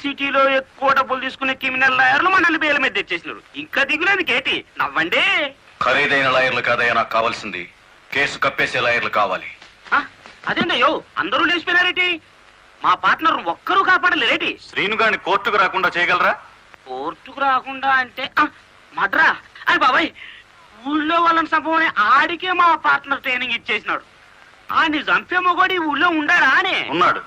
సిటీలో ఎక్కువ డబ్బులు తీసుకునే క్రిమినల్ లాయర్లు మనల్ని బెయిల్ మీద తెచ్చేసినారు. ఇంకా దిగులేదు కేటి నవ్వండి. ఖరీదైన లాయర్లు కాదయ్యా నాకు కావాల్సింది, కేసు కప్పేసే లాయర్లు కావాలి. అదేందయ్యో అందరూ లేచిపోయినారేటి? మా పార్ట్నర్ ఒక్కరూ కాపాడలేరేటి? శ్రీను గారిని కోర్టుకు రాకుండా చేయగలరా? కోర్టుకు రాకుండా అంటే మడ్రా అని బాబాయ్, ఊళ్ళో వాళ్ళని సంభవమే ఆడికే మా పార్ట్నర్ ట్రైనింగ్ ఇచ్చేసినాడు. ఆడిని చంపే మొగోడి ఊళ్ళో ఉండాడా అని? ఉన్నాడు.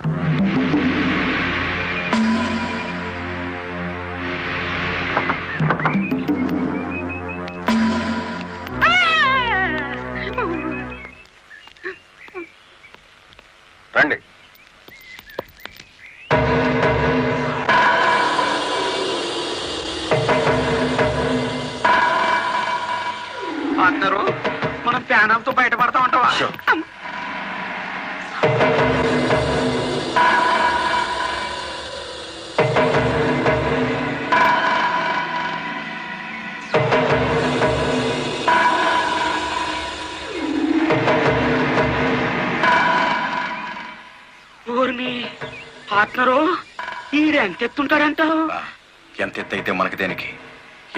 రండి. పార్ట్నరు మనం ప్యానంతో బయటపడతా ఉంటావా? పార్ట్నరు ఈడెంత ఎత్తుంటాడంటావు? ఎంత ఎత్తైతే మనకి దేనికి,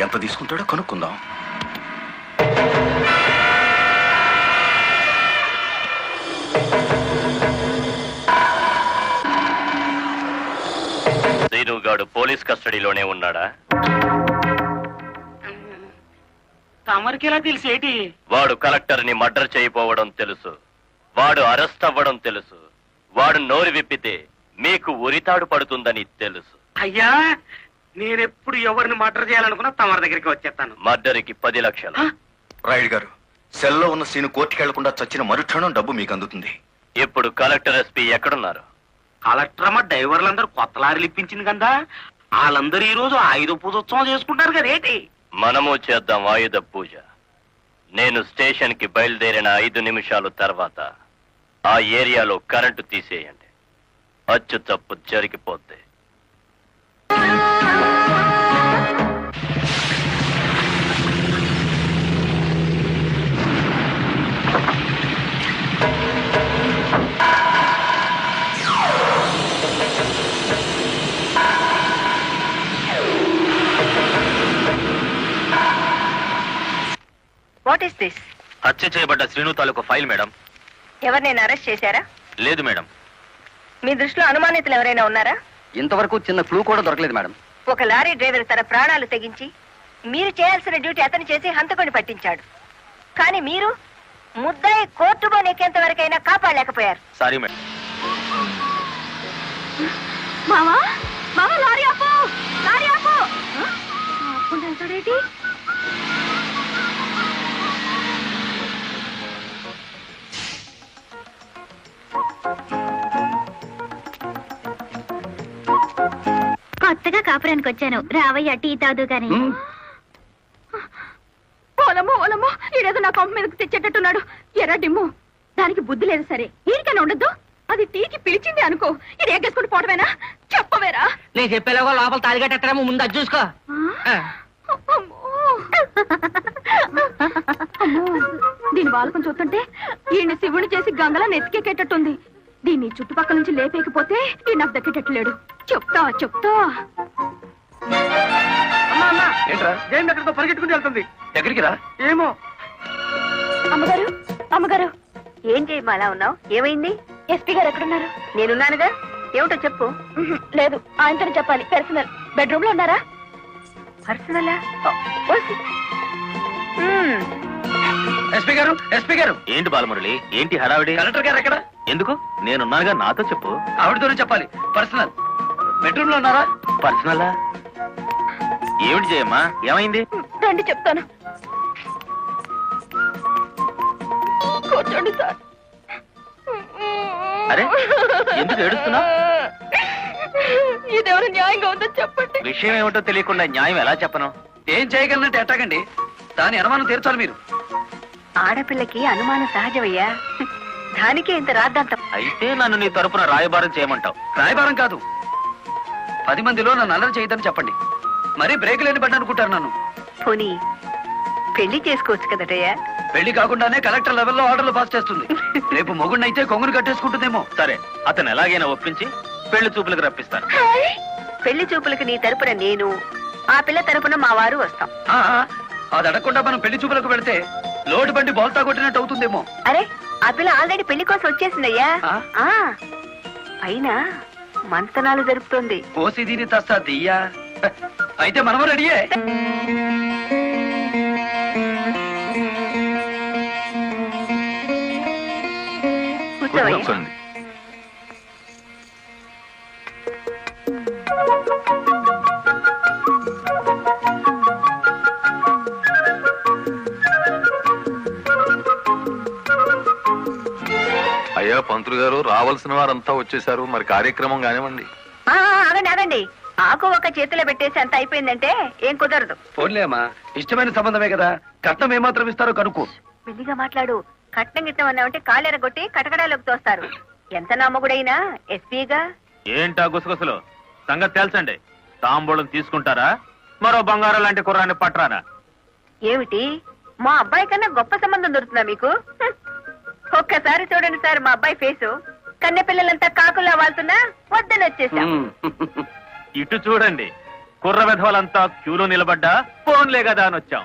ఎంత తీసుకుంటాడో కనుక్కుందాం. శ్రీనుగాడు పోలీస్ కస్టడీలోనే ఉన్నాడా? తమరికి ఎలా తెలిసేటి? వాడు కలెక్టర్ ని మర్డర్ చేయపోవడం తెలుసు, వాడు అరెస్ట్ అవ్వడం తెలుసు, వాడు నోరు విప్పితే మీకు ఉరితాడు పడుతుందని తెలుసు. అయ్యా నేనెప్పుడు ఎవరిని మర్డర్ చేయాలనుకున్నా తమరి దగ్గరికి వచ్చేస్తాను. మర్డర్కి 10 లక్షలు. రాయుడు గారు, సెల్లో ఉన్న సీను కోర్టుకి వెళ్లకుండా చచ్చిన మరుక్షణం డబ్బు మీకు అందుతుంది. ఇప్పుడు కలెక్టర్ ఎస్పీ ఎక్కడున్నారు? కలెక్టర్ అమ్మ డ్రైవర్లందరూ కొత్త లారీలు ఇప్పించింది కదా, వాళ్ళందరూ ఈ రోజు ఆయుధ పూజోత్సవం చేసుకుంటారు కదా ఏంటి? మనము చేద్దాం ఆయుధ పూజ. నేను స్టేషన్ కి బయలుదేరిన 5 నిమిషాలు తర్వాత ఆ ఏరియాలో కరెంటు తీసేయండి. అచ్చు తప్పు జరిగిపోద్ది. What is this? హత్య చేయబడ్డ శ్రీను తాలూకు ఫైల్ మేడం. ఎవరినైనా అరెస్ట్ చేశారా? లేదు మేడం. మీ దృష్టిలో అనుమానితులు ఎవరైనా ఉన్నారా? ఇంతవరకు చిన్న క్లూ కూడా దొరకలేదు మేడం. ఒక లారీ డ్రైవర్ తన ప్రాణాలు తెగించి మీరు చేయాల్సిన డ్యూటీ అతను చేసి హంతకుని పట్టించాడు. కానీ మీరు ముద్దాయి కోర్టులో నెక్కేంత వరకైనా కాపాడలేకపోయారు. Sorry madam. మామా మామా లారీ ఆపు, లారీ ఆపు. ఆపుకుంటాడేంటి? కొత్తగా కాపురానికి వచ్చాను, రావయ్య టీ తాదు గాని. ఓలమ్మో ఓలమ్మో, ఈడేదో నా కొంప మీదకు తెచ్చేటట్టున్నాడు. ఎర్ర డిమ్ము, దానికి బుద్ధి లేదు సరే, ఈడికైనా ఉండద్దు. అది టీకి పిలిచింది అనుకో, ఇది ఎగ్గేసుకుంటూ పోవటమేనా? చెప్పవేరా? నేను చెప్పేలాగో లోపల తాలిగట్టేమో ముందు అది చూసుకో. దీని బాలకం చూస్తుంటే ఈయన శివుని చేసి గంగలా నెత్తికెక్కేటట్టుంది. దీన్ని చుట్టుపక్కల నుంచి లేపేకపోతే ఈ నాకు దక్కేటట్లేడు. చెప్తా చెప్తా. ఏంట్రా జైన్ ఎక్కడితో పరిగెట్టుకుని వెళ్తుంది? ఎక్కడికి రా? ఏమో. అమ్మగారు అమ్మగారు, ఏం చేయమా అలా ఉన్నావు? ఏమైంది? ఎస్పీ గారు ఎక్కడున్నారు? నేనున్నానుగా, ఏమిటో చెప్పు. లేదు, ఆయనతో చెప్పాలి. పర్సనల్. బెడ్రూమ్ లో ఉన్నారా? పర్సనలా? ఎస్పీ గారు, ఎస్పీ గారు. ఏంటి బాలమురళి, ఏంటి హడావిడి? కలెక్టర్ గారు ఎక్కడ? ఎందుకు? నేనున్నానుగా, నాతో చెప్పు. ఆవిడతోనే చెప్పాలి. పర్సనల్. బెడ్రూమ్ లో ఉన్నారా? పర్సనలా? ఏమిటి చేయమ్మా, ఏమైంది? రండి చెప్తాను. కూర్చోండి సార్. అరే, ఎందుకు ఏడుస్తున్నావు? ఇదేమైనా న్యాయంగా ఉందో చెప్పండి. విషయం ఏమిటో తెలియకుండా న్యాయం ఎలా చెప్పను? ఏం చేయగలనంటే ఎట్టాగండి, దాని అనుమానం తీర్చాలి మీరు. ఆడపిల్లకి అనుమానం సహజమయ్యా, దానికే ఇంత రాద్దాంతం. అయితే నన్ను నీ తరపున రాయబారం చేయమంటావు? రాయబారం కాదు, 10 మందిలో నన్ను అల్లరి చేయదని చెప్పండి. మరీ బ్రేక్ లేని పడ్డ అనుకుంటారు నన్ను. పోనీ పెళ్లి చేసుకోవచ్చు కదటయ్యా? పెళ్లి కాకుండానే కలెక్టర్ లెవెల్లో ఆర్డర్లు పాస్ చేస్తుంది. రేపు మొగుడినైతే కొంగును కట్టేసుకుంటుందేమో. సరే, అతను ఎలాగైనా ఒప్పించి పెళ్లి చూపులకు రప్పిస్తాను. పెళ్లి చూపులకి నీ తరపున నేను, ఆ పిల్ల తరపున మా వారు వస్తాం. అది అడగకుండా మనం పెళ్లి చూపులకు పెడితే లోటు బండి బోల్తా కొట్టినట్టు అవుతుందేమో. అరే, ఆ పిల్ల ఆల్రెడీ పెళ్లి కోసం వచ్చేసిందయ్యా. పైన మంతనాలు జరుపుతోంది. కోసి దీని తస్తా తీయ్యా. అయితే మనము రెడీయే. కూర్చోవయ్యా. కూర్చోండి. అయ్యా పంతులు గారు, రావాల్సిన వారంతా వచ్చేసారు, మరి కార్యక్రమం కానివ్వండి. ఆగండి ఆగండి, ఆకు ఒక చేతిలో పెట్టేసి అంత అయిపోయిందంటే ఏం కుదరదు. ఫోన్లే అమ్మా, ఇష్టమైన సంబంధమే కదా, కట్నం ఏమాత్రం ఇస్తారో కనుక్కో. మెల్లిగా మాట్లాడు. కట్నం గిట్నం అన్నామంటే కాళ్ళెరగొట్టి కటకడాలోకి తోస్తారు. ఎంత నమ్మగుడైనా ఎస్పీగా. ఏంటా గుసగుసలు? సంగతి తెలుసండి. తాంబూలం తీసుకుంటారా, మరో బంగారం లాంటి కుర్రాన్ని పట్టరానా? ఏమిటి, మా అబ్బాయి కన్నా గొప్ప సంబంధం దొరుకుతుందా మీకు? ఒక్కసారి చూడండి సార్ మా అబ్బాయి ఫేసు. కన్నె పిల్లలంతా కాకుల్లా వాళ్తున్నా వద్దని వచ్చేసాం. ఇటు చూడండి, కుర్ర విధవలంతా క్యూలో నిలబడ్డా ఫోన్లే కదా అని వచ్చాం.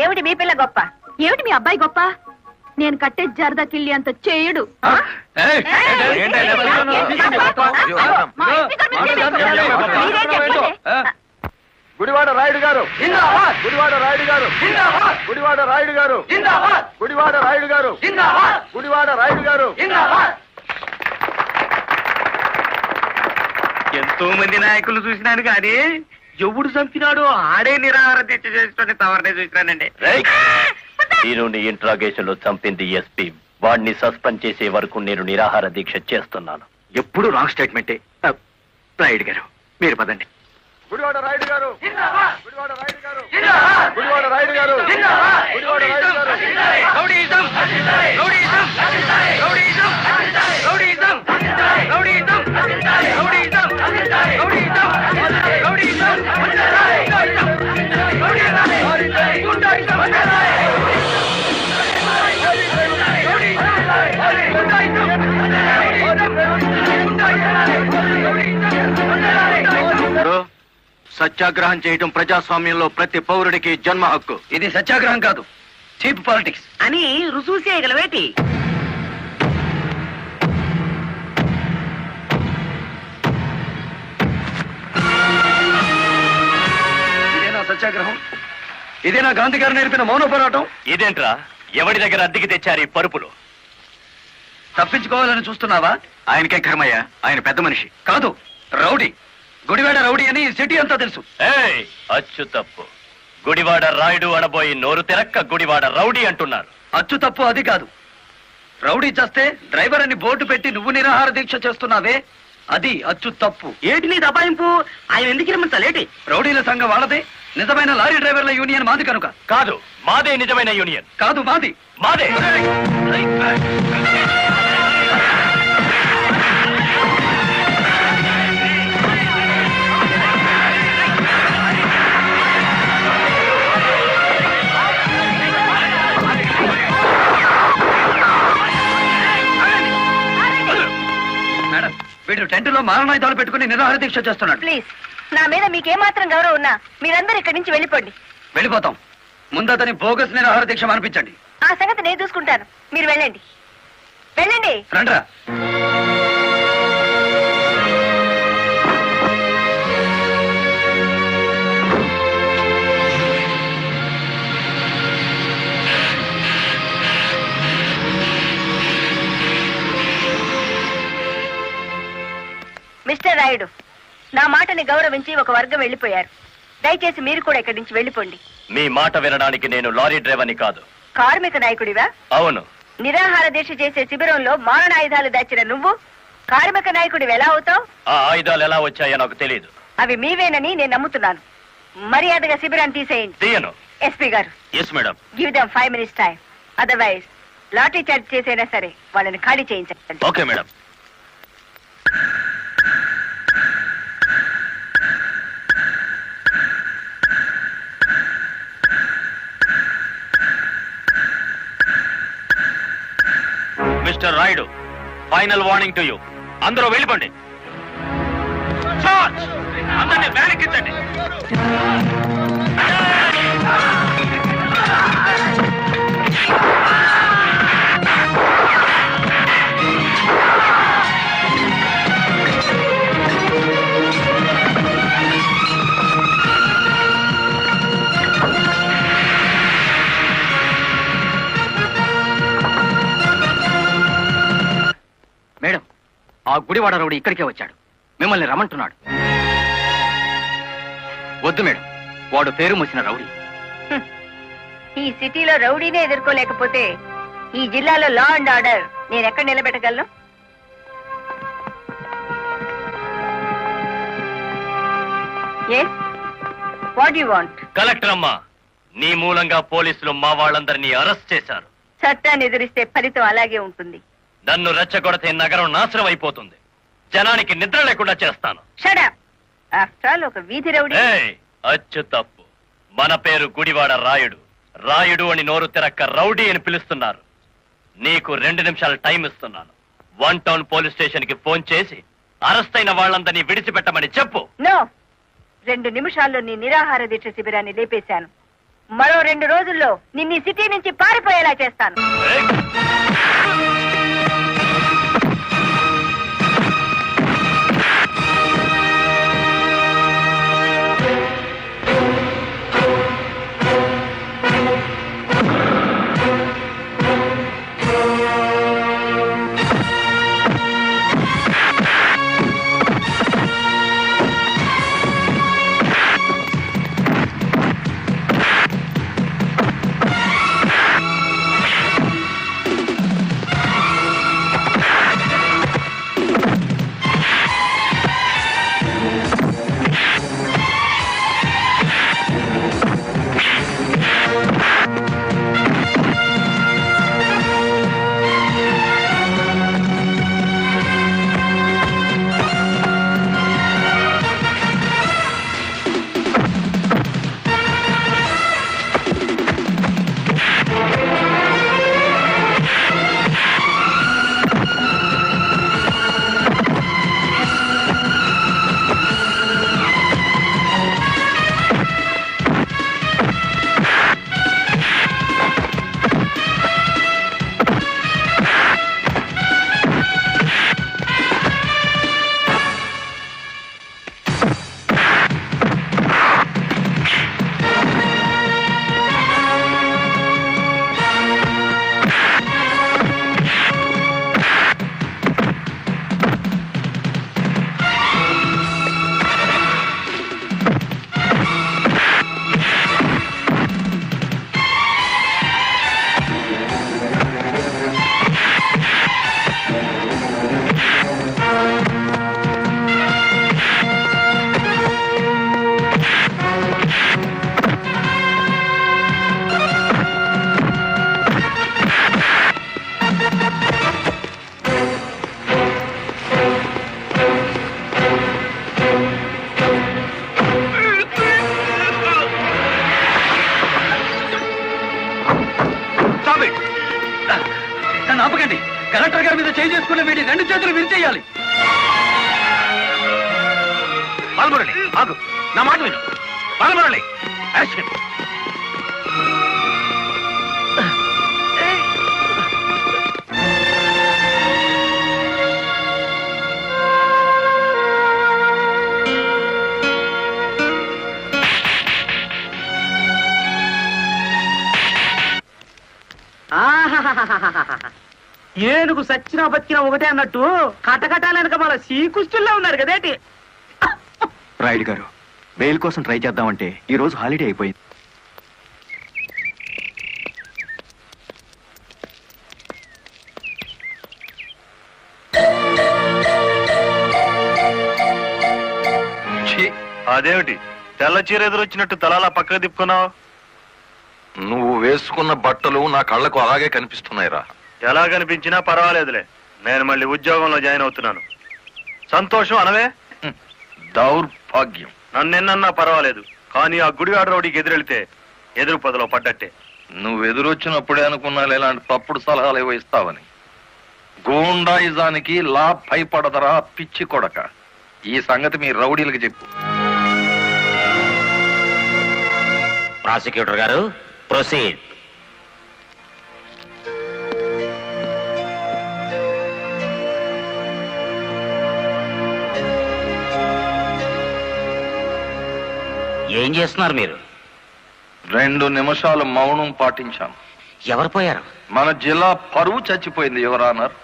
ఏమిటి మీ పిల్ల గొప్ప? ఏమిటి మీ అబ్బాయి గొప్ప? నేను కట్టే జరదా కిళ్ళి అంత చేయడు. గుడివాడ రాయుడు గారు, గుడివాడ రాయుడు గారు, గుడివాడ రాయుడు గారు, గుడివాడ రాయుడు గారు, గుడివాడ రాయుడు గారు. ఎంతో మంది నాయకులు చూసినాను కానీ ఎవడు చంపినాడో ఆడే నిరాహార దీక్ష చేసుకుని తవరనే చూసినానండి. నేను ఇంట్రాగేషన్ లో చంపింది ఎస్పీ. వాడిని సస్పెండ్ చేసే వరకు నేను నిరాహార దీక్ష చేస్తున్నాను. ఎప్పుడు రాంగ్ స్టేట్మెంటే. రాయుడు గారు మీరు పదండి. గుడివాడ రాయుడు గారు, గుడివాడ రాయుడు గారు, గుడివాడ రాయుడు గారు, గుడివాడ రాయుడు గారు. సత్యాగ్రహం చేయడం ప్రజాస్వామ్యంలో ప్రతి పౌరుడికి జన్మ హక్కు. ఇది సత్యాగ్రహం కాదు, చీప్ పాలిటిక్స్ అని రుజువు చేయగలవేటి? ఇదేనా సత్యాగ్రహం? ఇదేనా గాంధీ గారు నేర్పిన మౌన పోరాటం? ఇదేంట్రా, ఎవడి దగ్గర అద్దెకి తెచ్చారు ఈ పరుపులు? తప్పించుకోవాలని చూస్తున్నావా? ఆయనకే కర్మయ్య, ఆయన పెద్ద మనిషి కాదు, రౌడీ. గుడివాడ రౌడీ అని సిటీ అంతా తెలుసు. ఏయ్, అచ్చు తప్పు. గుడివాడ రాయుడు అనబోయి నోరు తెరక్క గుడివాడ రౌడీ అంటున్నారు. అచ్చు తప్పు అది కాదు. రౌడీ చేస్తే డ్రైవర్ అని బోర్డు పెట్టి నువ్వు నిరాహార దీక్ష చేస్తున్నావే, అది అచ్చు తప్పు. ఏటి నీ దబాయింపు? ఆయన ఎందుకు రమ్మంతలేటి? రౌడీల సంఘం వాళ్ళదే, నిజమైన లారీ డ్రైవర్ల యూనియన్ మాది కనుక. కాదు, మాదే నిజమైన యూనియన్. కాదు, మాది. మాదే. మేడం, వీడు టెంట్ లో మారణాయుధాలు పెట్టుకుని నిరాహార దీక్ష చేస్తున్నాడు. ప్లీజ్, నా మీద మీకేమాత్రం గౌరవం ఉన్నా మీరందరూ ఇక్కడి నుంచి వెళ్ళిపోండి. వెళ్ళిపోతాం. ముందు అతని బోగస్ నిరాహార దీక్ష మానిపించండి. ఆ సంగతి నేను చూసుకుంటాను, మీరు వెళ్ళండి. వెళ్ళండి. రండ్రా. మిస్టర్ రాయుడు, నా మాటని గౌరవించి ఒక వర్గం వెళ్ళిపోయారు. దయచేసి మీరు కూడా ఇక్కడి నుంచి వెళ్ళిపోండి. మీ మాట వినడానికి నేను లారీ డ్రైవర్ని కాదు. కార్మిక నాయకుడివా? అవును. నిరాహార దీక్ష చేసే శిబిరంలో మారణాయుధాలు దాచిన నువ్వు కార్మిక నాయకుడివి ఎలా అవుతావు? ఆ ఆయుధాలు ఎలా వచ్చాయో నాకు తెలియదు. అవి మీవేనని నేను నమ్ముతున్నాను. మర్యాదగా శిబిరాన్ని తీసేయండి. తీయను. ఎస్పీ గారు, yes madam. Give them 5 minutes time. Otherwise lathi charge చేసైనా సరే వాళ్ళని ఖాళీ చేయించండి. Okay madam. Mister Rayudu, final warning to you. అందరూ వెళ్ళిపోండి. అందరినీ వ్యానెక్కించండి. మేడం, ఆ గుడివాడ రౌడీ ఇక్కడికే వచ్చాడు. మిమ్మల్ని రమ్మంటున్నాడు. వద్దు మేడం, వాడు పేరు మోసిన రౌడీ. ఈ సిటీలో రౌడీనే ఎదుర్కోలేకపోతే ఈ జిల్లాలో లా అండ్ ఆర్డర్ నేను ఎక్కడ నిలబెట్టగలను? Yes, what you want? Collector అమ్మా, నీ మూలంగా పోలీసులు మా వాళ్ళందరినీ అరెస్ట్ చేశారు. చట్టాన్ని ఎదిరిస్తే ఫలితం అలాగే ఉంటుంది. నన్ను రెచ్చగొడితే నగరం నాశనం అయిపోతుంది. జనానికి నిద్ర లేకుండా చేస్తాను. Shut up. ఆఫ్టర్ ఆల్ ఒక వీధి రౌడీ. ఏయ్, అచ్చు తప్పు. మన పేరు గుడివాడ రాయుడు. రాయుడు అని నోరు తిరక్క రౌడీ అని పిలుస్తున్నారు. నీకు 2 నిమిషాలు టైం ఇస్తున్నాను. 1 టౌన్ పోలీస్ స్టేషన్ కి ఫోన్ చేసి అరెస్ట్ అయిన వాళ్ళందరినీ విడిచిపెట్టమని చెప్పు. నో, 2 నిమిషాల్లో నీ నిరాహార దీక్ష శిబిరాన్ని లేపేశాను. మరో 2 రోజుల్లో నిన్ను సిటీ నుంచి పారిపోయేలా చేస్తాను. ఆపకండి. కలెక్టర్ గారి మీద చేయి చేసుకున్న వీడి 2 చేతులు విరిచేయాలి. బాలమురళి ఆగు, నా మాట విను. బాలమురళి అరెస్ట్. ఏనుగు సచ్చినా బతికినా ఒకటే అన్నట్టు కటకటాలనక మన శ్రీకృష్ణుల్లో ఉన్నారు కదేటి. రాయుడు గారు, బెయిల్ కోసం ట్రై చేద్దామంటే ఈ రోజు హాలిడే అయిపోయింది. అదేమిటి తెల్ల చీర ఎదురొచ్చినట్టు తలాలా పక్కకు తిప్పుకున్నావు? నువ్వు వేసుకున్న బట్టలు నా కళ్ళకు అలాగే కనిపిస్తున్నాయిరా. ఎలా కనిపించినా పర్వాలేదులే, నేను మళ్ళీ ఉద్యోగంలో జాయిన్ అవుతున్నాను. సంతోషం అనవే. దౌర్భాగ్యం. నన్నెన్నన్నా పర్వాలేదు, కానీ ఆ గుడివాడ రౌడీకి ఎదురెళ్తే ఎదురు పొదలో పడ్డట్టే. నువ్వు ఎదురొచ్చినప్పుడే అనుకున్నా ఇలాంటి తప్పుడు సలహాలు ఏవో ఇస్తావని. గూండాయిజానికి లా భయపడదరా పిచ్చి కొడక. ఈ సంగతి మీ రౌడీలకు చెప్పు. ప్రాసిక్యూటర్ గారు ప్రొసీడ్. ఏం చేస్తున్నారు మీరు? 2 నిమిషాలు మౌనం పాటించాను. ఎవరు పోయారు? మన జిల్లా పరువు చచ్చిపోయింది యువర్ ఆనర్.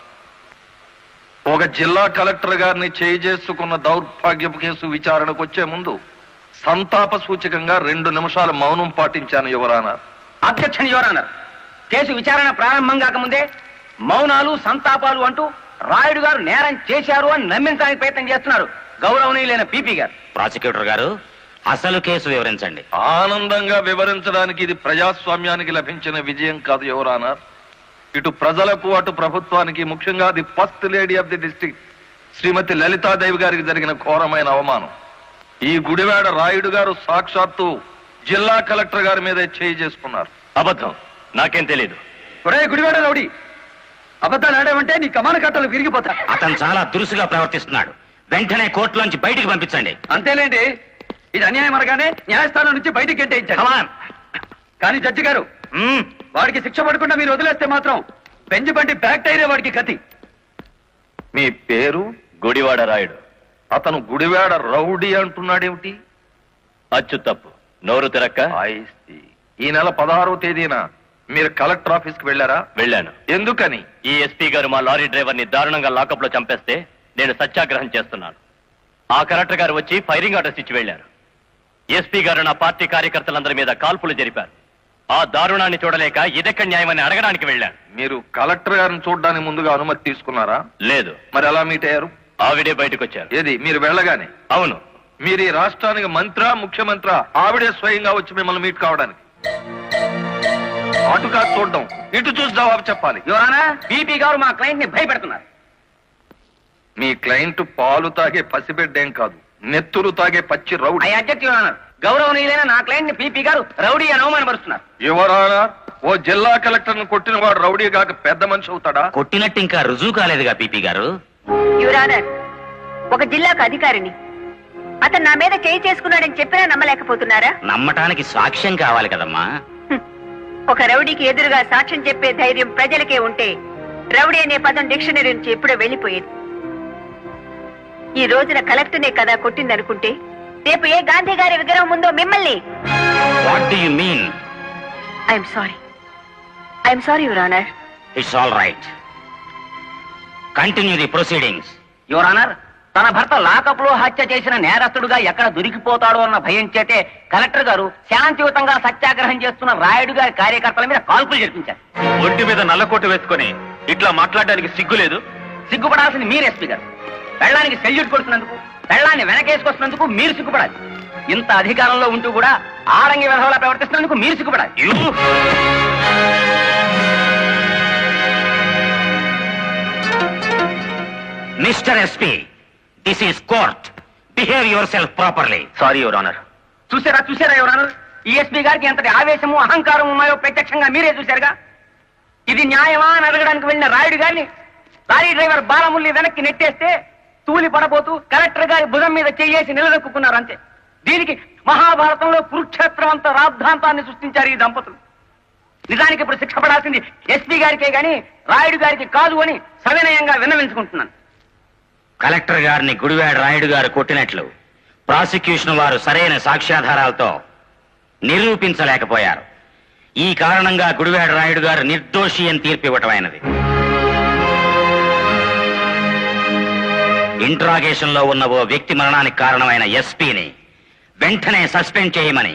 ఒక జిల్లా కలెక్టర్ గారిని చేసుకున్న దౌర్భాగ్యపు కేసు విచారణకు వచ్చే ముందు సంతాప సూచకంగా 2 నిమిషాలు మౌనం పాటించాను your honour. Objection your honour. Case విచారణ ప్రారంభం కాకముందే మౌనాలు సంతాపాలు అంటూ రాయుడు గారు నేరం చేశారు అని నమ్మించడానికి ప్రయత్నం చేస్తున్నారు గౌరవనీయులైన పీపీ గారు. ప్రాసిక్యూటర్ గారు అసలు కేసు వివరించండి. ఆనందంగా వివరించడానికి ఇది ప్రజాస్వామ్యానికి లభించిన విజయం కాదు యువర్ ఆనర్. ఇటు ప్రజలకు అటు ప్రభుత్వానికి, ముఖ్యంగా the first lady of the district Srimati Lalitadevi గారికి జరిగిన ఘోరమైన అవమానం. ఈ గుడివాడ రాయుడు గారు సాక్షాత్తు జిల్లా కలెక్టర్ గారి మీద చేసుకున్నారు. అబద్ధం, నాకేం తెలీదు. ఒరే గుడివాడ రౌడీ, అబద్ధాలు ఆడామంటే నీ కమాన కట్టలు విరిగిపోతా. అతను చాలా దురుసుగా ప్రవర్తిస్తున్నాడు. వెంటనే కోర్టులోంచి బయటికి పంపించండి. అంతేలేండి, ఇది అన్యాయం అనగానే న్యాయస్థానం నుంచి బయటికి గెంటేయించారు. కానీ జడ్జి గారు, వాడికి శిక్ష పడకుండా మీరు వదిలేస్తే మాత్రం బెంచ్ బండి బ్యాక్ టైరే వాడికి గతి. మీ పేరు? గుడివాడ రాయుడు. అతను గుడివాడ రౌడీ అంటున్నాడేమిటి? అచ్చు తప్పు, నోరు తిరక్క. ఈ నెల 16వ తేదీన మీరు కలెక్టర్ ఆఫీస్ కి వెళ్ళారా? వెళ్ళాను. ఎందుకని? ఈ ఎస్పీ గారు మా లారీ డ్రైవర్ ని దారుణంగా లాకప్ లో చంపేస్తే నేను సత్యాగ్రహం చేస్తున్నాను. ఆ కలెక్టర్ గారు వచ్చి ఫైరింగ్ ఆర్డర్స్ ఇచ్చి వెళ్లారు. ఎస్పీ గారు నా పార్టీ కార్యకర్తలందరి మీద కాల్పులు జరిపారు. ఆ దారుణాన్ని చూడలేక ఇదెక్కడ న్యాయమని అడగడానికి వెళ్ళాను. మీరు కలెక్టర్ గారిని చూడడానికి ముందుగా అనుమతి తీసుకున్నారా? లేదు. మరి ఎలా మీట్ అయ్యారు? ఆవిడే బయటకు వచ్చారు. ఏది, మీరు వెళ్ళగానే? అవును. మీరు ఈ రాష్ట్రానికి మంత్రా, ముఖ్యమంత్రా? ఆవిడే స్వయంగా వచ్చి మిమ్మల్ని మీట్ కావడానికి? అటు కాదు చూడడం, ఇటు చూసి జవాబు చెప్పాలి. యువరానా, పీపీ గారు మా క్లయింట్ ని భయపెడుతున్నారు. మీ క్లయింట్ పాలు తాగే పసిబిడ్డేం కాదు, నెత్తురు తాగే పచ్చి రౌడీ. గౌరవనీయులైన నా క్లయింట్ ని పీపీ గారు రౌడీ అని అవమానపరుస్తున్నారు. యువరానా, ఓ జిల్లా కలెక్టర్ ను కొట్టిన వాడు రౌడీ కాక పెద్ద మనిషి అవుతాడా? కొట్టినట్టు ఇంకా రుజువు కాలేదుగా పీపీ గారు. యువరానర్, ఒక జిల్లాకు అధికారిని అతను నా మీద చేసుకున్నాడని చెప్పినా నమ్మలేకపోతున్నారా? నమ్మటానికి సాక్ష్యం కావాలి కదమ్మా. ఒక రౌడీకి ఎదురుగా సాక్ష్యం చెప్పే ధైర్యం ప్రజలకే ఉంటే రౌడీ అనే పదం డిక్షనరీ నుంచి ఎప్పుడో వెళ్లిపోయేది. ఈ రోజున కలెక్టర్నే కదా కొట్టిందనుకుంటే రేపు ఏ గాంధీ గారి విగ్రహం ఉందో మిమ్మల్ని. What do you mean? I'm sorry your honour. It's all right. Continue the proceedings. Your honour, తన భర్త లాకప్ లో హత్య చేసిన నేరస్తుడుగా ఎక్కడ దొరికిపోతాడో అన్న భయం చేతే కలెక్టర్ గారు శాంతియుతంగా సత్యాగ్రహం చేస్తున్న రాయుడు గారి కార్యకర్తల మీద కాల్పులు జరిపించారు. ఒంటి మీద నల్లకోట వేసుకొని ఇట్లా మాట్లాడడానికి సిగ్గు లేదు? సిగ్గుపడాల్సింది మీరు ఎస్పీ గారు. పెళ్ళానికి సెల్యూట్ కొడుతున్నందుకు, పెళ్ళాన్ని వెనకేసుకొస్తున్నందుకు మీరు సిగ్గుపడాలి. ఇంత అధికారంలో ఉంటూ కూడా ఆడంగి విధవలా ప్రవర్తిస్తున్నందుకు మీరు సిగ్గుపడాలి. Mister SP, this is court. Behave yourself properly. Sorry your honour. చూసారా యువర్ ఆనర్, ఈ ఎస్పీ గారికి ఎంతటి ఆవేశము అహంకారం ఉన్నాయో ప్రత్యక్షంగా మీరే చూశారుగా. ఇది న్యాయమా అని అడగడానికి వెళ్ళిన రాయుడు గారిని లారీ డ్రైవర్ బాలముల్లి వెనక్కి నెట్టేస్తే తూలి పడబోతూ కలెక్టర్ గారి భుజం మీద చేసి నిలదొక్కున్నారు అంతే. దీనికి మహాభారతంలో కురుక్షేత్రం అంత రాద్ధాంతాన్ని సృష్టించారు ఈ దంపతులు. నిజానికి ఇప్పుడు శిక్ష పడాల్సింది ఎస్పీ గారికే గాని రాయుడు గారికి కాదు అని సవినయంగా విన్నవించుకుంటున్నాను. కలెక్టర్ గారిని గుడివాడ రాయుడు గారు కొట్టినట్లు ప్రాసిక్యూషన్ వారు సరైన సాక్ష్యాధారాలతో నిరూపించలేకపోయారు. ఈ కారణంగా గుడివాడ రాయుడు గారు నిర్దోషి అని తీర్పు ఇవ్వటమైనది. ఇంట్రాగేషన్ లో ఉన్న ఓ వ్యక్తి మరణానికి కారణమైన ఎస్పీని వెంటనే సస్పెండ్ చేయమని